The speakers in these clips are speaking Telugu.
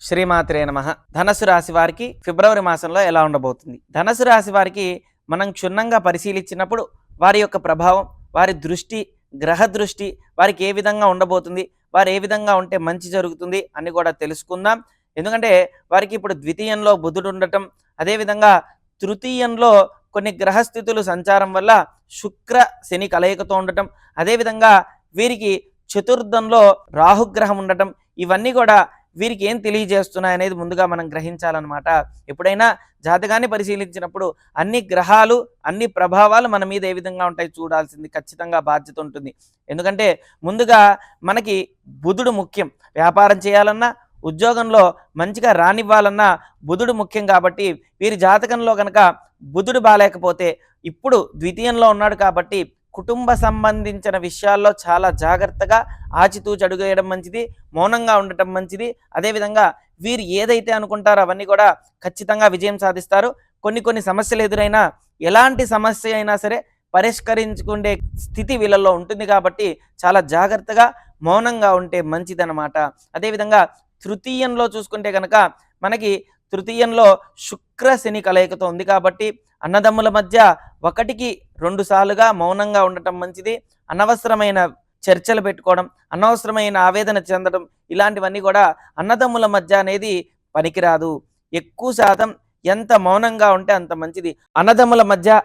శ్రీమాత్రే నమః. ధనస్సు రాశి వారికి ఫిబ్రవరి మాసంలో ఎలా ఉండబోతుంది? ధనస్సు రాశి వారికి మనం క్షుణ్ణంగా పరిశీలించినప్పుడు వారి యొక్క ప్రభావం, వారి దృష్టి, గ్రహ దృష్టి వారికి ఏ విధంగా ఉండబోతుంది, వారు ఏ విధంగా ఉంటే మంచి జరుగుతుంది అని కూడా తెలుసుకుందాం. ఎందుకంటే వారికి ఇప్పుడు ద్వితీయంలో బుధుడు ఉండటం, అదేవిధంగా తృతీయంలో కొన్ని గ్రహస్థితులు సంచారం వల్ల శుక్ర శని కలయికతో ఉండటం, అదేవిధంగా వీరికి చతుర్థంలో రాహుగ్రహం ఉండటం, ఇవన్నీ కూడా వీరికి ఏం తెలియజేస్తున్నాయి అనేది ముందుగా మనం గ్రహించాలన్నమాట. ఎప్పుడైనా జాతకాన్ని పరిశీలించినప్పుడు అన్ని గ్రహాలు, అన్ని ప్రభావాలు మన మీద ఏ విధంగా ఉంటాయి చూడాల్సింది ఖచ్చితంగా బాధ్యత ఉంటుంది. ఎందుకంటే ముందుగా మనకి బుధుడు ముఖ్యం. వ్యాపారం చేయాలన్నా, ఉద్యోగంలో మంచిగా రానివ్వాలన్నా బుధుడు ముఖ్యం. కాబట్టి వీరి జాతకంలో కనుక బుధుడు బాలేకపోతే, ఇప్పుడు ద్వితీయంలో ఉన్నాడు కాబట్టి కుటుంబ సంబంధించిన విషయాల్లో చాలా జాగ్రత్తగా ఆచితూచి అడుగేయడం మంచిది, మౌనంగా ఉండటం మంచిది. అదేవిధంగా వీరు ఏదైతే అనుకుంటారో అవన్నీ కూడా ఖచ్చితంగా విజయం సాధిస్తారు. కొన్ని సమస్యలు ఎదురైనా, ఎలాంటి సమస్య అయినా సరే పరిష్కరించుకునే స్థితి వీళ్ళల్లో ఉంటుంది. కాబట్టి చాలా జాగ్రత్తగా మౌనంగా ఉంటే మంచిదన్నమాట. అదేవిధంగా తృతీయంలో చూసుకుంటే కనుక మనకి తృతీయంలో శుక్ర శని కలయికతో ఉంది. కాబట్టి అన్నదమ్ముల మధ్య 1కి 2 సార్లుగా మౌనంగా ఉండటం మంచిది. అనవసరమైన చర్చలు పెట్టుకోవడం, అనవసరమైన ఆవేదన చెందడం, ఇలాంటివన్నీ కూడా అన్నదమ్ముల మధ్య అనేది పనికిరాదు. ఎక్కువ శాతం ఎంత మౌనంగా ఉంటే అంత మంచిది. అన్నదమ్ముల మధ్య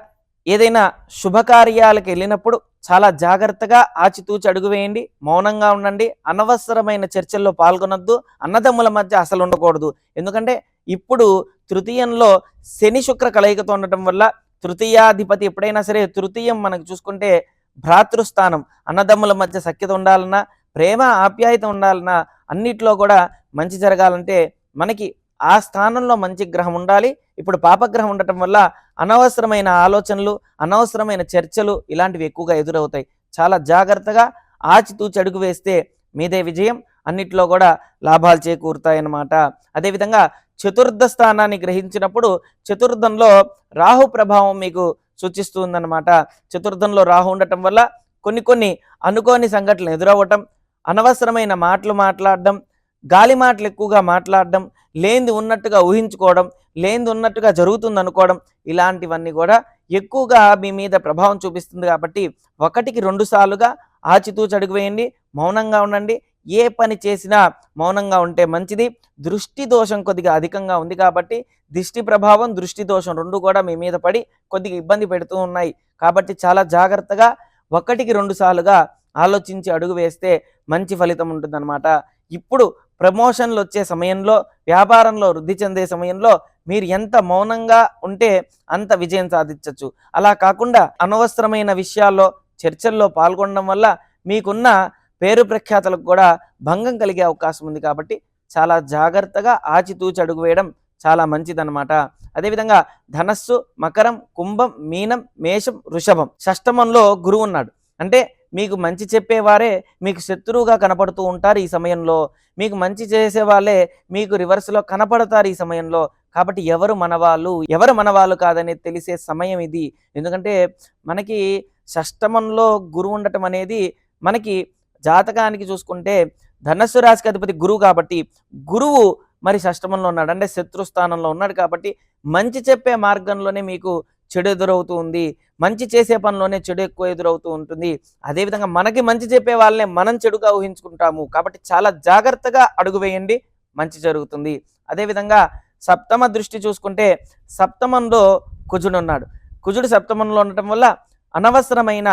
ఏదైనా శుభకార్యాలకు వెళ్ళినప్పుడు చాలా జాగ్రత్తగా ఆచితూచి అడుగు వేయండి, మౌనంగా ఉండండి. అనవసరమైన చర్చల్లో పాల్గొనొద్దు. అన్నదమ్ముల మధ్య అసలు ఉండకూడదు. ఎందుకంటే ఇప్పుడు తృతీయంలో శని శుక్ర కలయికతో ఉండటం వల్ల తృతీయాధిపతి ఎప్పుడైనా సరే, తృతీయం మనకు చూసుకుంటే భ్రాతృస్థానం. అన్నదమ్ముల మధ్య సఖ్యత ఉండాలన్నా, ప్రేమ ఆప్యాయత ఉండాలన్నా, అన్నిట్లో కూడా మంచి జరగాలంటే మనకి ఆ స్థానంలో మంచి గ్రహం ఉండాలి. ఇప్పుడు పాపగ్రహం ఉండటం వల్ల అనవసరమైన ఆలోచనలు, అనవసరమైన చర్చలు ఇలాంటివి ఎక్కువగా ఎదురవుతాయి. చాలా జాగ్రత్తగా ఆచితూచి అడుగు వేస్తే మీదే విజయం, అన్నిట్లో కూడా లాభాలు చేకూరుతాయన్నమాట. అదేవిధంగా చతుర్థ స్థానాన్ని గ్రహించినప్పుడు చతుర్థంలో రాహు ప్రభావం మీకు సూచిస్తుందన్నమాట. చతుర్థంలో రాహు ఉండటం వల్ల కొన్ని అనుకోని సంఘటనలు ఎదురవ్వటం, అనవసరమైన మాటలు మాట్లాడడం, గాలి మాటలు ఎక్కువగా మాట్లాడడం, లేనిది ఉన్నట్టుగా ఊహించుకోవడం, లేనిది ఉన్నట్టుగా జరుగుతుంది అనుకోవడం, ఇలాంటివన్నీ కూడా ఎక్కువగా మీ మీద ప్రభావం చూపిస్తుంది. కాబట్టి 1కి 2 సార్లుగా ఆచితూచి అడుగు వేయండి, మౌనంగా ఉండండి. ఏ పని చేసినా మౌనంగా ఉంటే మంచిది. దృష్టి దోషం కొద్దిగా అధికంగా ఉంది కాబట్టి దిష్టి ప్రభావం, దృష్టి దోషం 2 కూడా మీ మీద పడి కొద్దిగా ఇబ్బంది పెడుతూ ఉన్నాయి. కాబట్టి చాలా జాగ్రత్తగా 1కి 2 సార్లుగా ఆలోచించి అడుగు వేస్తే మంచి ఫలితం ఉంటుందన్నమాట. ఇప్పుడు ప్రమోషన్లు వచ్చే సమయంలో, వ్యాపారంలో వృద్ధి చెందే సమయంలో మీరు ఎంత మౌనంగా ఉంటే అంత విజయం సాధించవచ్చు. అలా కాకుండా అనవసరమైన విషయాల్లో, చర్చల్లో పాల్గొనడం వల్ల మీకున్న పేరు ప్రఖ్యాతలకు కూడా భంగం కలిగే అవకాశం ఉంది. కాబట్టి చాలా జాగ్రత్తగా ఆచితూచి అడుగు వేయడం చాలా మంచిదన్నమాట. అదేవిధంగా ధనస్సు, మకరం, కుంభం, మీనం, మేషం, వృషభం, షష్టమంలో గురువు ఉన్నాడు. అంటే మీకు మంచి చెప్పేవారే మీకు శత్రువుగా కనపడుతూ ఉంటారు ఈ సమయంలో. మీకు మంచి చేసే వాళ్ళే మీకు రివర్స్లో కనపడతారు ఈ సమయంలో. కాబట్టి ఎవరు మనవాళ్ళు, ఎవరు మనవాళ్ళు కాదనేది తెలిసే సమయం ఇది. ఎందుకంటే మనకి షష్టమంలో గురువు ఉండటం అనేది మనకి జాతకానికి చూసుకుంటే ధనస్సు రాశికి అధిపతి గురువు. కాబట్టి గురువు మరి షష్టమంలో ఉన్నాడు, అంటే శత్రుస్థానంలో ఉన్నాడు. కాబట్టి మంచి చెప్పే మార్గంలోనే మీకు చెడు ఎదురవుతూ ఉంది, మంచి చేసే పనిలోనే చెడు ఎక్కువ ఎదురవుతూ ఉంటుంది. అదేవిధంగా మనకి మంచి చెప్పే వాళ్ళనే మనం చెడుగా ఊహించుకుంటాము. కాబట్టి చాలా జాగ్రత్తగా అడుగు వేయండి, మంచి జరుగుతుంది. అదేవిధంగా సప్తమ దృష్టి చూసుకుంటే సప్తమంలో కుజుడు ఉన్నాడు. కుజుడు సప్తమంలో ఉండటం వల్ల అనవసరమైన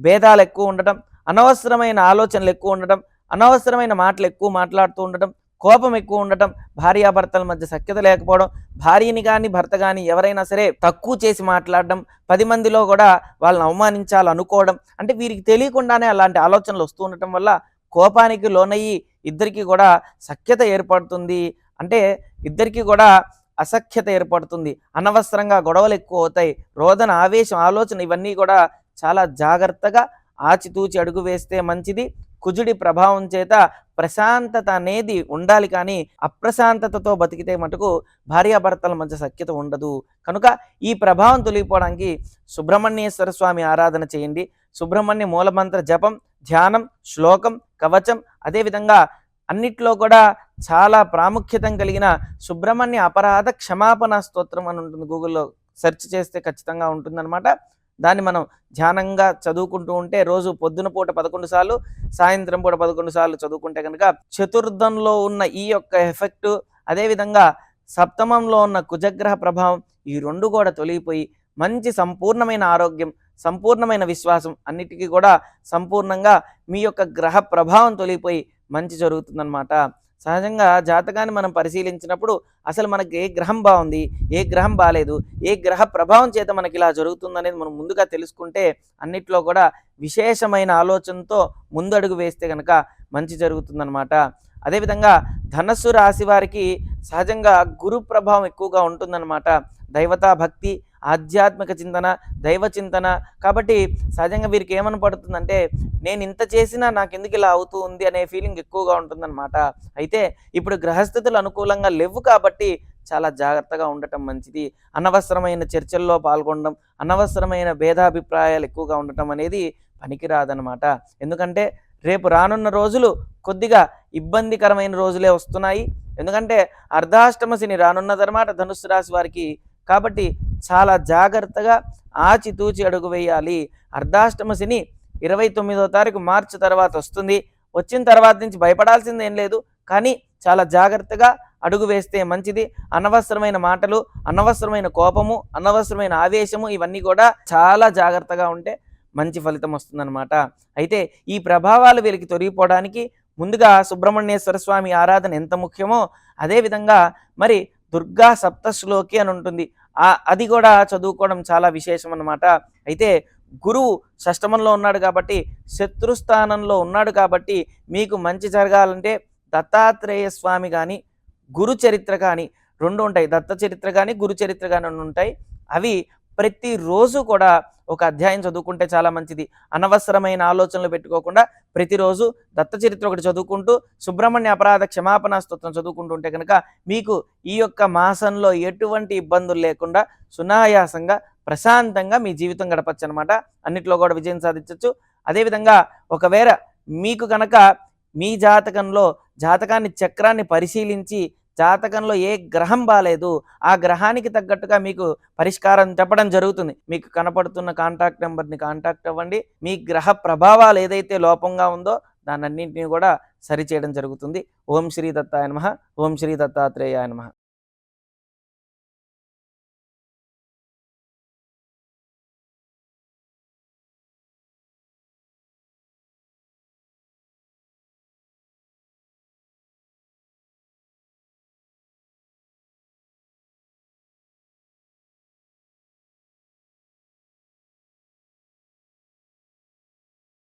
భేదాలు ఎక్కువ ఉండటం, అనవసరమైన ఆలోచనలు ఎక్కువ ఉండటం, అనవసరమైన మాటలు ఎక్కువ మాట్లాడుతూ ఉండటం, కోపం ఎక్కువ ఉండటం, భార్యాభర్తల మధ్య సఖ్యత లేకపోవడం, భార్యని కానీ భర్త కానీ ఎవరైనా సరే తక్కువ చేసి మాట్లాడడం, 10 మందిలో కూడా వాళ్ళని అవమానించాలనుకోవడం, అంటే వీరికి తెలియకుండానే అలాంటి ఆలోచనలు వస్తూ ఉండటం వల్ల కోపానికి లోనయ్యి ఇద్దరికి కూడా సఖ్యత ఏర్పడుతుంది. అంటే ఇద్దరికి కూడా అసఖ్యత ఏర్పడుతుంది. అనవసరంగా గొడవలు ఎక్కువ అవుతాయి. రోదన, ఆవేశం, ఆలోచన ఇవన్నీ కూడా చాలా జాగ్రత్తగా ఆచితూచి అడుగు వేస్తే మంచిది. కుజుడి ప్రభావం చేత ప్రశాంతత అనేది ఉండాలి, కానీ అప్రశాంతతతో బతికితే మటుకు భార్యాభర్తల మధ్య సఖ్యత ఉండదు. కనుక ఈ ప్రభావం తొలగిపోవడానికి సుబ్రహ్మణ్యేశ్వర స్వామి ఆరాధన చేయండి. సుబ్రహ్మణ్య మూలమంత్ర జపం, ధ్యానం, శ్లోకం, కవచం, అదేవిధంగా అన్నిట్లో కూడా చాలా ప్రాముఖ్యత కలిగిన సుబ్రహ్మణ్య అపరాధ క్షమాపణ స్తోత్రం అని ఉంటుంది. గూగుల్‌లో సెర్చ్ చేస్తే ఖచ్చితంగా ఉంటుందన్నమాట. దాన్ని మనం ధ్యానంగా చదువుకుంటూ ఉంటే రోజు పొద్దున పూట 11 సార్లు, సాయంత్రం పూట 11 సార్లు చదువుకుంటే గనుక చతుర్థంలో ఉన్న ఈ యొక్క ఎఫెక్టు, అదేవిధంగా సప్తమంలో ఉన్న కుజగ్రహ ప్రభావం ఈ 2 కూడా తొలగిపోయి మంచి సంపూర్ణమైన ఆరోగ్యం, సంపూర్ణమైన విశ్వాసం అన్నిటికీ కూడా సంపూర్ణంగా మీ యొక్క గ్రహ ప్రభావం తొలగిపోయి మంచి జరుగుతుందన్నమాట. సహజంగా జాతకాన్ని మనం పరిశీలించినప్పుడు అసలు మనకి ఏ గ్రహం బాగుంది, ఏ గ్రహం బాలేదు, ఏ గ్రహ ప్రభావం చేత మనకి ఇలా జరుగుతుందనేది మనం ముందుగా తెలుసుకుంటే అన్నిట్లో కూడా విశేషమైన ఆలోచనతో ముందడుగు వేస్తే కనుక మంచి జరుగుతుందన్నమాట. అదేవిధంగా ధనస్సు రాశి వారికి సహజంగా గురు ప్రభావం ఎక్కువగా ఉంటుందన్నమాట. దైవతా భక్తి, ఆధ్యాత్మిక చింతన, దైవ చింతన. కాబట్టి సహజంగా వీరికి ఏమని పడుతుందంటే నేను ఇంత చేసినా నాకెందుకు ఇలా అవుతూ ఉంది అనే ఫీలింగ్ ఎక్కువగా ఉంటుందన్నమాట. అయితే ఇప్పుడు గ్రహస్థితులు అనుకూలంగా లేవు కాబట్టి చాలా జాగ్రత్తగా ఉండటం మంచిది. అనవసరమైన చర్చల్లో పాల్గొనడం, అనవసరమైన భేదాభిప్రాయాలు ఎక్కువగా ఉండటం అనేది పనికిరాదనమాట. ఎందుకంటే రేపు రానున్న రోజులు కొద్దిగా ఇబ్బందికరమైన రోజులే వస్తున్నాయి. ఎందుకంటే అర్ధాష్టమ శని రానున్నదనమాట ధనుస్సు రాశి వారికి. కాబట్టి చాలా జాగ్రత్తగా ఆచితూచి అడుగు వేయాలి. అర్ధాష్టమ శని 29వ తారీఖు మార్చి తర్వాత వస్తుంది. వచ్చిన తర్వాత నుంచి భయపడాల్సింది ఏం లేదు. కానీ చాలా జాగ్రత్తగా అడుగు వేస్తే మంచిది. అనవసరమైన మాటలు, అనవసరమైన కోపము, అనవసరమైన ఆవేశము ఇవన్నీ కూడా చాలా జాగ్రత్తగా ఉంటే మంచి ఫలితం వస్తుందన్నమాట. అయితే ఈ ప్రభావాలు వీరికి తొలగిపోవడానికి ముందుగా సుబ్రహ్మణ్యేశ్వర స్వామి ఆరాధన ఎంత ముఖ్యమో అదేవిధంగా మరి దుర్గా సప్తశ్లోకి అని ఉంటుంది. అది కూడా చదువుకోవడం చాలా విశేషం అన్నమాట. అయితే గురువు షష్టమంలో ఉన్నాడు కాబట్టి, శత్రుస్థానంలో ఉన్నాడు కాబట్టి మీకు మంచి జరగాలంటే దత్తాత్రేయ స్వామి కానీ, గురు చరిత్ర కానీ 2 ఉంటాయి. దత్త చరిత్ర కానీ, గురు చరిత్ర కానీ ఉంటాయి. అవి ప్రతిరోజు కూడా ఒక అధ్యాయం చదువుకుంటే చాలా మంచిది. అనవసరమైన ఆలోచనలు పెట్టుకోకుండా ప్రతిరోజు దత్త చరిత్ర ఒకటి చదువుకుంటూ సుబ్రహ్మణ్య అపరాధ క్షమాపణ స్తోత్రం చదువుకుంటూ ఉంటే కనుక మీకు ఈ యొక్క మాసంలో ఎటువంటి ఇబ్బందులు లేకుండా సునాయాసంగా ప్రశాంతంగా మీ జీవితం గడపచ్చు అనమాట. అన్నిట్లో కూడా విజయం సాధించవచ్చు. అదేవిధంగా ఒకవేళ మీకు కనుక మీ జాతకంలో జాతకాన్ని చక్రాన్ని పరిశీలించి జాతకంలో ఏ గ్రహం బాలేదు, ఆ గ్రహానికి తగ్గట్టుగా మీకు పరిష్కారం చెప్పడం జరుగుతుంది. మీకు కనపడుతున్న కాంటాక్ట్ నెంబర్ని కాంటాక్ట్ అవ్వండి. మీ గ్రహ ప్రభావాలు ఏదైతే లోపంగా ఉందో దానన్నింటినీ కూడా సరిచేయడం జరుగుతుంది. ఓం శ్రీ దత్తాయ నమః. ఓం శ్రీ దత్తాత్రేయాయ నమః.